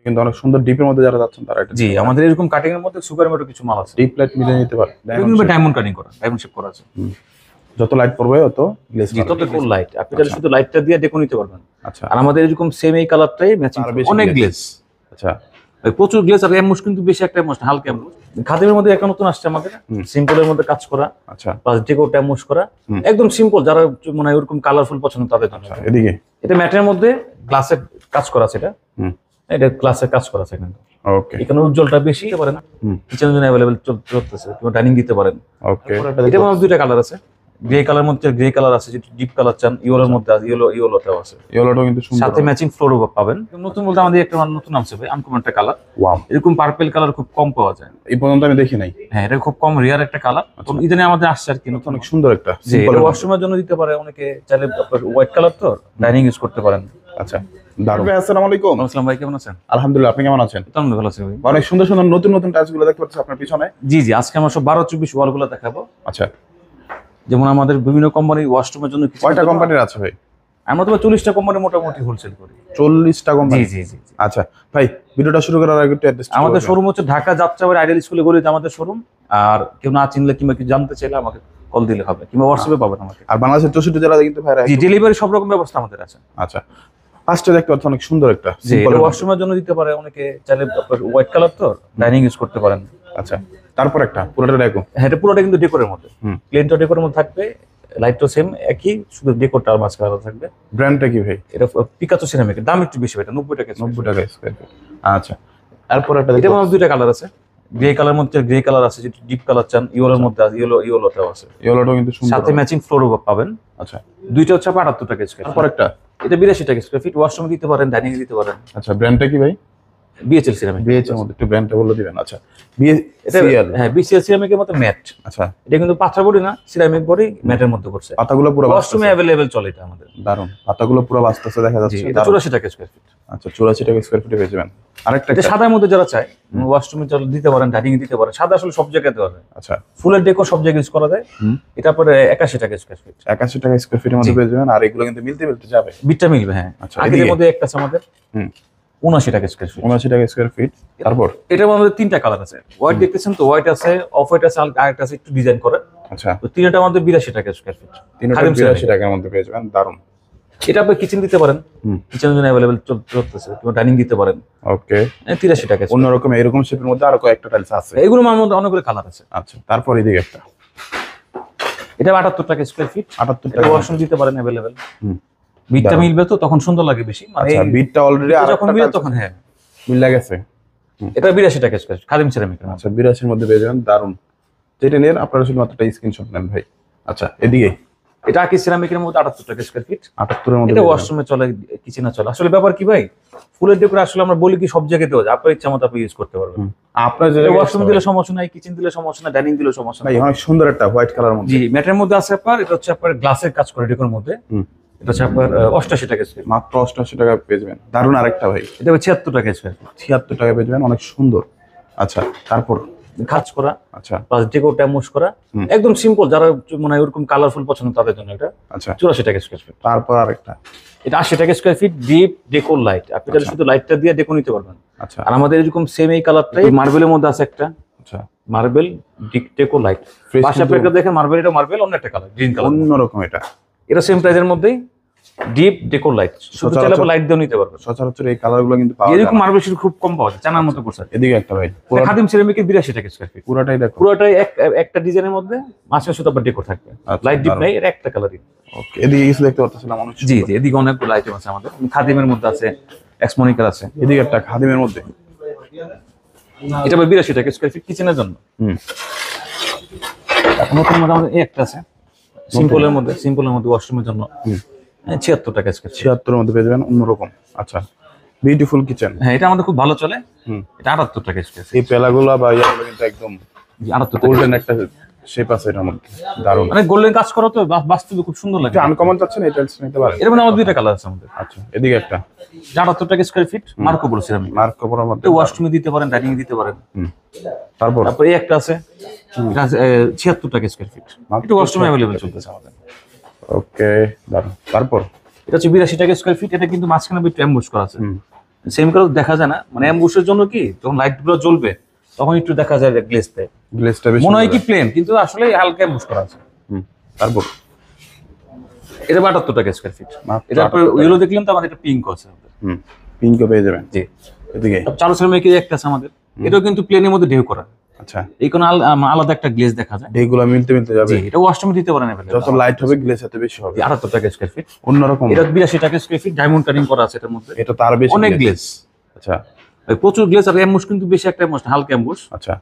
কিন্তু অনেক সুন্দর ডিপের মধ্যে যারা যাচ্ছেন তারা এটা জি আমাদের এরকম কাটিং এর মধ্যে সুগার মতো কিছু মাল আছে। ডিপ লাইট মিলিয়ে নিতে পারে। ডায়মন্ড কাটিং করা, ডায়মন্ড শেপ করা আছে। যত লাইট পড়বে তত গ্লেজ জি তত কোল লাইট, আপনি তাহলে শুধু লাইটটা দিয়ে ডেকো নিতে পারবেন। আচ্ছা, আর আমাদের এরকম সেম এই কালারটাই ম্যাচিং অনেক গ্লেজ। আচ্ছা, প্রচুর গ্লেজ। আর এমবস কিন্তু বেশি একটা এমবস না, হালকা এমবস। খাদিমের মধ্যে একটা নতুন আসছে আমাদের, সিম্পলের মধ্যে কাজ করা। আচ্ছা, প্লাস ডেকোটা এমবস করা, একদম সিম্পল। যারা মানে ওরকম কালারফুল পছন্দ তাদের জন্য। এদিকে এটা ম্যাটের মধ্যে গ্লাসের কাজ করা আছে। এটা গ্লাসের কাজ করা আছে কিন্তু। ওকে, এখানে উজ্জ্বলটা বেশি দিতে পারেন, কিচেনের জন্য अवेलेबल চলতেছে, কিংবা ডাইনিং দিতে পারেন। ওকে, এটা মধ্যে দুইটা কালার আছে। গ্রে কালার মধ্যে গ্রে কালার আছে, যেটা ডিপ কালার চান। ইয়েলোর মধ্যে আছে, ইয়েলোটাও আছে। ইয়েলোটাও কিন্তু সুন্দর, সাথে ম্যাচিং ফ্লোরও পাবেন। নতুন বলতে আমাদের একটা নতুন নামছে ভাই, আনকমন একটা কালার। ওয়াও, এরকম পার্পল কালার খুব কম পাওয়া যায়, এই পর্যন্ত আমি দেখি নাই। হ্যাঁ এটা খুব কম রিয়ার একটা কালার। ইদানে আমাদের আসছে আর কি নতুন, অনেক সুন্দর একটা সিম্পল ওয়াশরুমের জন্য দিতে পারে অনেকে চাইলে। হোয়াইট কালার তো ডাইনিং ইউজ করতে পারেন। আচ্ছা, দারুণ। আসসালামু আলাইকুম। আসসালাম ভাই, কেমন আছেন? আলহামদুলিল্লাহ, আপনি কেমন আছেন? আমি ভালো আছি ভাই। অনেক সুন্দর সুন্দর নতুন নতুন টাইলস গুলো দেখতে পাচ্ছি আপনার পিছনে। জি জি, আজকে আমরা সব 12-24 ওয়াল গুলো দেখাবো। আচ্ছা, যেমন আমাদের বিভিন্ন কোম্পানির ওয়াশরুমের জন্য কয়টা কোম্পানির আছে ভাই? আমরা তো 40টা কোম্পানি মোটামুটি হোলসেল করি। 40টা কোম্পানি? জি জি জি। আচ্ছা ভাই, ভিডিওটা শুরু করার আগে একটু অ্যাড্রেস। আমাদের শোরুম হচ্ছে ঢাকা যাত্রাবাড়ি আইডিয়াল স্কুলে গলিতে আমাদের শোরুম। আর কেউ না চিনলে কিংবা কিছু জানতে চাইলে আমাকে কল দিলে হবে, কিংবা হোয়াটসঅ্যাপে পাবেন আমাকে। আর বাংলাদেশের 64 জেলাতে কিন্তু ভাই জি ডেলিভারি সব রকম ব্যবস্থা আমাদের আছে। আচ্ছা, ফার্স্টে দেখতে পাচ্ছি অনেক সুন্দর একটা সিম্পল ওয়াশরুমের জন্য দিতে পারে অনেকে চাইলে। হোয়াইট কালার তো ডাইনিং ইউজ করতে পারেন। আচ্ছা, তারপর একটা পুরোটা ডেকো। হ্যাঁ এটা পুরোটা কিন্তু ডেকোরের মধ্যে, প্লেনটা ডেকোরের মধ্যে থাকবে। লাইটটা সেম একই, শুধু ডেকোরটা আর মাঝখানে আলাদা থাকবে। ব্র্যান্ডটা কি ভাই? এটা পিকাচো সিরামিকের, দাম একটু বেশি, এটা 90 টাকা। 90 টাকা স্কয়ার ফিট। আচ্ছা, তারপর একটা এটা মধ্যে দুইটা কালার আছে। গ্রে কালার মধ্যে গ্রে কালার আছে, যেটা ডিপ কালার চান। ইয়েলোর মধ্যে আছে, ইয়েলোটাও আছে। ইয়েলোটাও কিন্তু সুন্দর, সাথে ম্যাচিং ফ্লোরও পাবেন। আচ্ছা, দুইটা হচ্ছে 78 টাকা স্কয়ার। তারপর একটা এটা 82 টাকা স্কয়ার ফিট। ওয়াশরুমে দিতে পারেন, ডাইনিং দিতে পারেন। আচ্ছা, ব্র্যান্ডটা কি ভাই? BHL ceramic. বিএচএল মধ্যে একটু ব্র্যান্ডটা বলে দিবেন। আচ্ছা, এটা হ্যাঁ বিএচএল সিরামিকের মতো ম্যাট। আচ্ছা, এটা কিন্তু পাথর বডি না, সিরামিক বডি ম্যাটের মধ্যে করছে। পাতাগুলো পুরো ওয়াশরুমে अवेलेबल চলে এটা আমাদের। দারুন, পাতাগুলো পুরো বাস্তবে দেখা যাচ্ছে। এটা 84 টাকা স্কয়ার ফিট। আচ্ছা, 84 টাকা স্কয়ার ফিটে পেয়ে যাবেন। আরেকটা এটা সাদার মধ্যে যারা চায় ওয়াশরুমে দিতে পারেন, ডাইনিং দিতে পারেন। সাদা আসলে সব জায়গায় দেওয়া যায়। আচ্ছা, ফুলের ডেকো সব জায়গায় ইউজ করা যায়। এটা পরে 81 টাকা স্কয়ার ফিট। 81 টাকা স্কয়ার ফিটের মধ্যে পেয়ে যাবেন। আর এগুলো কিন্তু মিলতে যাবে, বিটটা মিলবে। হ্যাঁ আচ্ছা, আগের মধ্যে একটা আছে আমাদের 79 টাকা স্কয়ার ফিট। 79 টাকা স্কয়ার ফিট। তারপর এটার মধ্যে তিনটা কালার আছে। হোয়াইট দেখতেছেন তো, হোয়াইট আছে, অফ হোয়াইট আছে, আর একটা আছে একটু ডিজাইন করে। আচ্ছা, তো তিনটা আমাদের 82 টাকা স্কয়ার ফিট। তিনটা 82 টাকার মধ্যে পেয়ে যাবেন। দারুন। এটা আপনি কিচেন দিতে পারেন, কিচেনের জন্য अवेलेबल চলতেছে, কিংবা ডাইনিং দিতে পারেন। ওকে, 83 টাকা। অন্যরকম এরকম শেপের মধ্যে আরো কয়েকটা টাইলস আছে। এগুলোর মধ্যে অনেকগুলো কালার আছে। আচ্ছা, তারপর এদিকে একটা, এটা 78 টাকা স্কয়ার ফিট। 78 টাকা ওয়াশরুম দিতে পারেন अवेलेबल। বিটটা মিলবে তো তখন সুন্দর লাগে বেশি। মানে আচ্ছা, বিটটা অলরেডি যখন মিলে তখন হ্যাঁ মিল গেছে। এটা 82 টাকা স্কয়ার ফিট, খাদিম সিরামিকের। আচ্ছা, 82 এর মধ্যে পেয়ে যাবেন। দারুন, যেটা নেন আপনারা শুধু মাত্র একটা স্ক্রিনশট নেন ভাই। আচ্ছা, এদিকে এটা আকি সিরামিকের মধ্যে 78 টাকা স্কয়ার ফিট। 78 এর মধ্যে এটা ওয়াশরুমে চলে, কিচেনে চলে। আসলে ব্যাপার কি ভাই, ফুলের ডেকোর আসলে আমরা বলি কি সব জায়গায় দেওয়া যায়, আপনার ইচ্ছা মতো আপনি ইউজ করতে পারবেন। আপনার যে ওয়াশরুম দিলে সমস্যা নাই, কিচেন দিলে সমস্যা নাই, ডাইনিং দিলে সমস্যা নাই। অনেক সুন্দর একটা হোয়াইট কালার মধ্যে। জি ম্যাটের মধ্যে আছে আপনার। এটা হচ্ছে আপনার গ্লাসের কাজ করে ডেকোর মধ্যে। এটা হচ্ছে আপনার 88 টাকা স্কয়ার, মাত্র 88 টাকা পেয়ে যাবেন। দারুন। আরেকটা ভাই, এটা 76 টাকা স্কয়ার ফিট। 76 টাকা পেয়ে যাবেন, অনেক সুন্দর। আচ্ছা, তারপর কাজ করা, আচ্ছা, প্লাস ডেকোরটা এমবস করা, একদম সিম্পল। যারা মানে ওরকম কালারফুল পছন্দ তাদের জন্য এটা। আচ্ছা, 84 টাকা স্কয়ার ফিট। তারপর আরেকটা, এটা 80 টাকা square feet. Deep decor light, আপনি তাহলে শুধু লাইটটা দিয়ে ডেকো নিতে পারবেন। আচ্ছা, আর আমাদের এরকম সেম এই কালারটাই মার্বেলের মধ্যে আছে একটা। আচ্ছা, মার্বেল ডিপ ডেকো লাইট। পাশে আপনি একটা দেখেন মার্বেল, এটা মার্বেল অন্য একটা কালার, গ্রিন কালার, অন্যরকম। এটা সেম প্রাইসের মধ্যেই ডিপ ডেকোর লাইট, শুধু চাইলে লাইট দিয়ে নিতে পারবেন। সচরাচর এই কালারগুলো কিন্তু পাওয়া যায় এরকম না। মার্বেল খুব কম পাওয়া যায়, চানার মতো করছে। এদিকে একটা ভাই, খাদিম সিরামিকের 82 টাকা স্কয়ার ফিট। পুরোটাই দেখো, পুরোটাই একটা ডিজাইনের মধ্যে মাঝখানে শুধু আবার ডেকোর থাকবে। লাইট ডিপ নাই, এর একটা কালারই। ওকে, এদিকে কিছু দেখতে পাচ্ছিলাম অনেক। জি জি, এদিকে অনেকগুলো আইটেম আছে আমাদের। খাদিমের মধ্যে আছে, এক্সমনিকার আছে। এদিকে একটা খাদিমের মধ্যে, এটা 82 টাকা স্কয়ার ফিট কিচেনের জন্য। এখন নতুন মধ্যে আমাদের এই একটা আছে সিম্পলের মধ্যে ওয়াশরুমের জন্য। 76 টাকা স্কয়ার। 76 এর মধ্যে পেয়ে যাবেন, অন্যরকম। আচ্ছা, বিউটিফুল কিচেন। হ্যাঁ এটা আমাদের খুব ভালো চলে। এটা 78 টাকা স্কয়ার। এই পেলাগুলো বা ইয়াগুলো কিন্তু একদম 78 গোল্ডেন একটা শেপ আছে এটার মধ্যে। দারুণ, মানে গোল্ডেন কাজ করা তো বাস্তবে খুব সুন্দর লাগে। আনকমন চাচ্ছেন, এই টাইলস নিতে পারেন। এর মধ্যে আমাদের দুইটা কালার আছে আমাদের। আচ্ছা, এদিকে একটা 78 টাকা স্কয়ার ফিট, মার্কো বল সিরামিক। মার্কো পরার মধ্যে ওয়াশরুমে দিতে পারেন, ডাইনিং দিতে পারেন। তারপর এই একটা আছে, এটা 76 টাকা স্কয়ার ফিট। এটা ওয়াশরুমে अवेलेबल চলতেছে আমাদের। ওকে, দারুণ। তারপর এটা হচ্ছে 82 টাকা স্কয়ার ফিট। এটা কিন্তু মাঝখানে একটু এমবস করা আছে। সেম কালার দেখা যায় না, মানে অ্যাম্বুশের জন্য কি যখন লাইট গুলো জ্বলবে তখন একটু দেখা যায় গ্লেজ দেয়, গ্লেজটা বেশি মনে হয় কি প্লেন, কিন্তু আসলে হালকা অ্যাম্বুশ করা আছে। তারপর এটা ৭২ টাকা স্কয়ার ফিট। মাত্র এটা ৭৮ ইয়েলো দেখলাম তো, আমাদের একটা পিঙ্ক আছে। পিঙ্কও পেয়ে যাবেন। জি, এদিকে চারো সেরামিক একটা আছে আমাদের, এটাও কিন্তু প্লেনের মধ্যে ঢেউ করা। আচ্ছা, এই কোনো আলাদা একটা গ্লেজ দেখা যায়। এইগুলো মিলতে মিলতে যাবে। জি, এটা ওয়াশরুমে দিতে পারেন যত লাইট হবে গ্লেজ এত বেশি হবে। ৭৮ টাকা স্কয়ার ফিট। অন্যরকম। এটা ৮২ টাকা স্কয়ার ফিট, ডায়মন্ড কাটিং করা আছে এটার মধ্যে। এটা তার বেশি অনেক গ্লেজ। আচ্ছা, প্রচুর গ্লেজ আর অ্যাম্বুশ কিন্তু বেশি একটা অ্যাম্বুশ, হালকা অ্যাম্বুশ। আচ্ছা,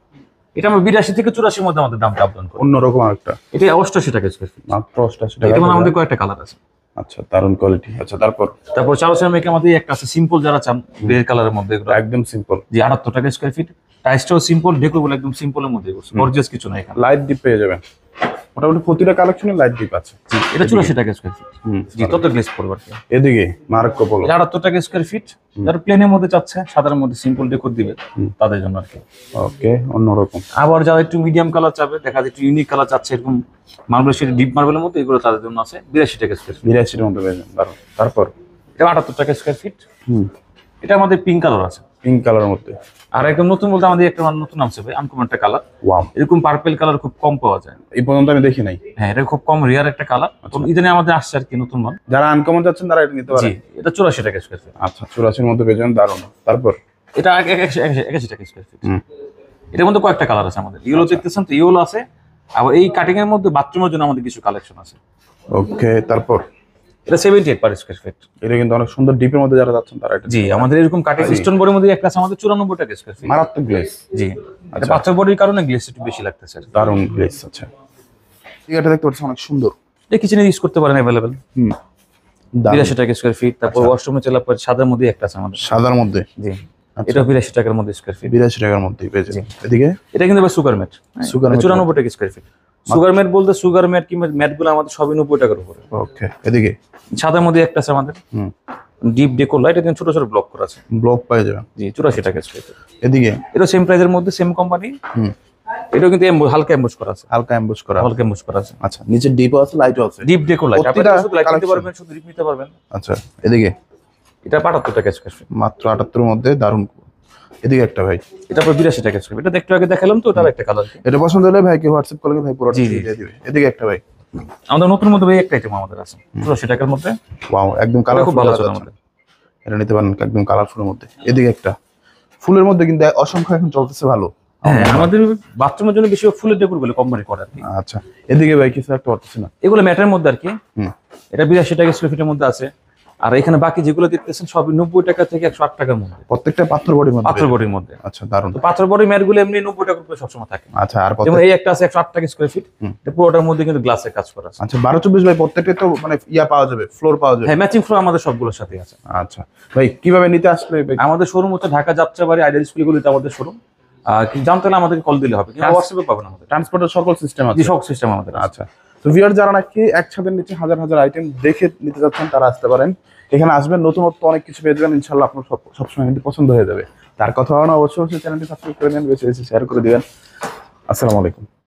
এটা আমরা ৮২ থেকে ৮৪ এর মধ্যে আমাদের দামটা আপডাউন করি। অন্যরকম আরেকটা। এটা ৮৮ টাকা স্কয়ার ফিট, মাত্র ৮৮ এটা টাকা। মানে আমাদের কয়েকটা কালার আছে। আচ্ছা, দারুণ কোয়ালিটি। আচ্ছা, তারপর চারো সেরামিক আমাদের একটা আছে সিম্পল, যারা চান গ্রে কালারের মধ্যে, এগুলো একদম সিম্পল। জি ৭৮ টাকা স্কয়ার ফিট। টাইসটাও সিম্পল, ডেকোরেবল একদম সিম্পলের মধ্যে করছে, গর্জিয়াস কিছু নাই এখানে। লাইট ডিপ পেয়ে যাবেন, মোটামুটি প্রতিটা কালেকশনে লাইট ডিপ আছে। জি, এটা ৮৪ টাকা স্কয়ার ফিট। জি, তত গ্লেজ পড়বে আর কি। এদিকে মার্কো পোলো ৭৮ টাকা স্কয়ার ফিট। যারা প্লেনের মধ্যে চাচ্ছে, সাদার মধ্যে সিম্পল ডেকোর দিবে, তাদের জন্য আর কি। ওকে, অন্যরকম। আবার যারা একটু মিডিয়াম কালার চাবে, দেখা যায় একটু ইউনিক কালার চাচ্ছে, এরকম মার্বেল শেড, ডিপ মার্বেলের মধ্যে, এগুলো তাদের জন্য আছে ৮২ টাকা স্কয়ার ফিট। ৮২ মধ্যে পেয়ে যাবেন, দারুণ। তারপর এটা ৭৮ টাকা স্কয়ার ফিট। এটা আমাদের পিঙ্ক কালার আছে, পিঙ্ক কালারের মধ্যে। আর একদম নতুন বলতে আমাদের একটা নতুন নামছে ভাই, আনকমন একটা কালার। ওয়াও, এরকম পার্পল কালার খুব কম পাওয়া যায়, এই পর্যন্ত আমি দেখি নাই। হ্যাঁ এটা খুব কম রেয়ার একটা কালার, ইদানে আমাদের আসছে আর কি নতুন মাল। যারা আনকমন যাচ্ছেন তারা এটা নিতে জি, পারেন। এটা ৮৪ টাকা স্কয়ার ফিট। আচ্ছা, ৮৪ মধ্যে পেয়ে যাবেন, দারুণ। তারপর এটা ৮১ টাকা স্কয়ার ফিট। এটার মধ্যে কয়েকটা কালার আছে আমাদের, ইয়েলো দেখতেছেন তো, ইয়েলো আছে। আবার এই কাটিং এর মধ্যে বাথরুমের জন্য আমাদের কিছু কালেকশন আছে। ওকে, তারপর এটা 78 পার স্কয়ার ফিট। এটা কিন্তু অনেক সুন্দর ডিপের মধ্যে যারা যাচ্ছেন তারা এটা। জি, আমাদের এরকম কাটিং স্টোন বডির মধ্যে একটা আছে আমাদের 94 টাকা স্কয়ার ফিট। মারাত্মক গ্লেজ। জি, এটা পাথর বডির কারণে গ্লেস একটু বেশি লাগতেছে। দারুণ গ্লেজ। আচ্ছা, এটা দেখতে পাচ্ছেন অনেক সুন্দর। এটা কিচেনে ইউজ করতে পারেন, अवेलेबल। দারুণ। 82 টাকা স্কয়ার ফিট। তারপর ওয়াশরুমে চলা পরে সাদার মধ্যে একটা আছে আমাদের। সাদার মধ্যে। জি, এটা 82 টাকার মধ্যে স্কয়ার ফিট। ৮২ টাকার মধ্যেই পেয়ে যাবেন। এদিকে এটা কিন্তু আবার সুগার ম্যাট। সুগার ম্যাট 94 টাকা স্কয়ার ফিট। সুগার ম্যাট বলতে সুগার ম্যাট কিংবা ম্যাটগুলো আমাদের সবই 90 টাকার উপরে। ওকে, এদিকে সাদার মধ্যে একটা আছে আমাদের, ডিপ ডেকোর লাইট, এটা ছোট ছোট ব্লক করা আছে। ব্লক পেয়ে যাবেন। জি, 84 টাকা স্কয়ার ফিট। এদিকে এটা সেম প্রাইসের মধ্যে, সেম কোম্পানি। এটাও কিন্তু হালকা এমবুশ করা আছে, হালকা এমবস করা। হালকা এমবুশ করা আছে। আচ্ছা, নিচে ডিপও আছে, লাইটও আছে। ডিপ ডেকোর লাইট, আপনি প্রতিটা শুধু লাইট নিতে collection। পারবেন, শুধু ডিপ নিতে পারবেন। আচ্ছা, এদিকে এটা ৭২ টাকা স্কয়ার ফিট। মাত্র ৭৮ মধ্যে, দারুণ। এদিকে একটা ভাই, এটা ৮২ টাকা স্কয়ার ফিট। এটা দেখতে আগে দেখালাম তো, ওটার একটা কালার। এটা পছন্দ হলে ভাইকে হোয়াটসঅ্যাপ করলে ভাই পুরো জি, দিয়ে দিবে। এদিকে একটা ভাই, আমাদের নতুন মধ্যে ভাই একটা আইটেম আমাদের আছে ৮৪ টাকার মধ্যে। ওয়াও, একদম এটা কালারফুল। খুব ভালো চলে আমাদের। এটা নিতে পারেন একদম কালারফুলের মধ্যে। এদিকে একটা ফুলের মধ্যে কিন্তু অসংখ্য এখন চলতেছে ভালো। হ্যাঁ, আমাদের বাথরুমের জন্য বেশি ফুলের ডেকোর গুলো কোম্পানি করে আর কি। আচ্ছা, এদিকে ভাই কিছু একটা করতেছে না। এগুলো ম্যাটের মধ্যে আর কি। এটা ৮২ টাকা স্কয়ার ফিটের মধ্যে আছে। আর এখানে বাকি যেগুলো দেখতেছেন সবই 90 টাকা থেকে ১০৮ টাকার মধ্যে, প্রত্যেকটা পাথর বডির মধ্যে। পাথর বডির মধ্যে। আচ্ছা, দারুণ। তো পাথর বডি ম্যাট গুলো এমনি 90 টাকার উপরে সবসময় থাকে। আচ্ছা, আর যেমন এই একটা আছে ১০৮ টাকা স্কয়ার ফিট, এটা পুরোটার মধ্যে কিন্তু গ্লাসের কাজ করা আছে। আচ্ছা, ১২-২৪ ভাই প্রত্যেকটা তো মানে ইয়া পাওয়া যাবে, ফ্লোর পাওয়া যাবে। হ্যাঁ, ম্যাচিং ফ্লোর আমাদের সবগুলোর সাথে আছে। আচ্ছা ভাই, কিভাবে নিতে আসলে ভাই? আমাদের শোরুম হচ্ছে ঢাকা যাত্রাবাড়ি আইডিয়াল স্কুলগুলিতে আমাদের শোরুম। কি জানতে হলে আমাদেরকে কল দিলে হবে, কিংবা হোয়াটসঅ্যাপে পাবেন আমাদের। ট্রান্সপোর্টের সকল সিস্টেম আছে। জি, সব সিস্টেম আমাদের আছে। আচ্ছা, তো ভিউয়ার যারা নাকি একসাথে নিচে হাজার হাজার আইটেম দেখে নিতে যাচ্ছেন তারা আসতে পারেন। এখানে আসবেন, নতুনত্ব অনেক কিছু পেয়ে যাবেন ইনশাআল্লাহ। আপনার সবসময় কিন্তু পছন্দ হয়ে যাবে। তার কথা হয় না, অবশ্যই চ্যানেলটি সাবস্ক্রাইব করে নেন, বেশি বেশি শেয়ার করে দিবেন। আসসালামু আলাইকুম।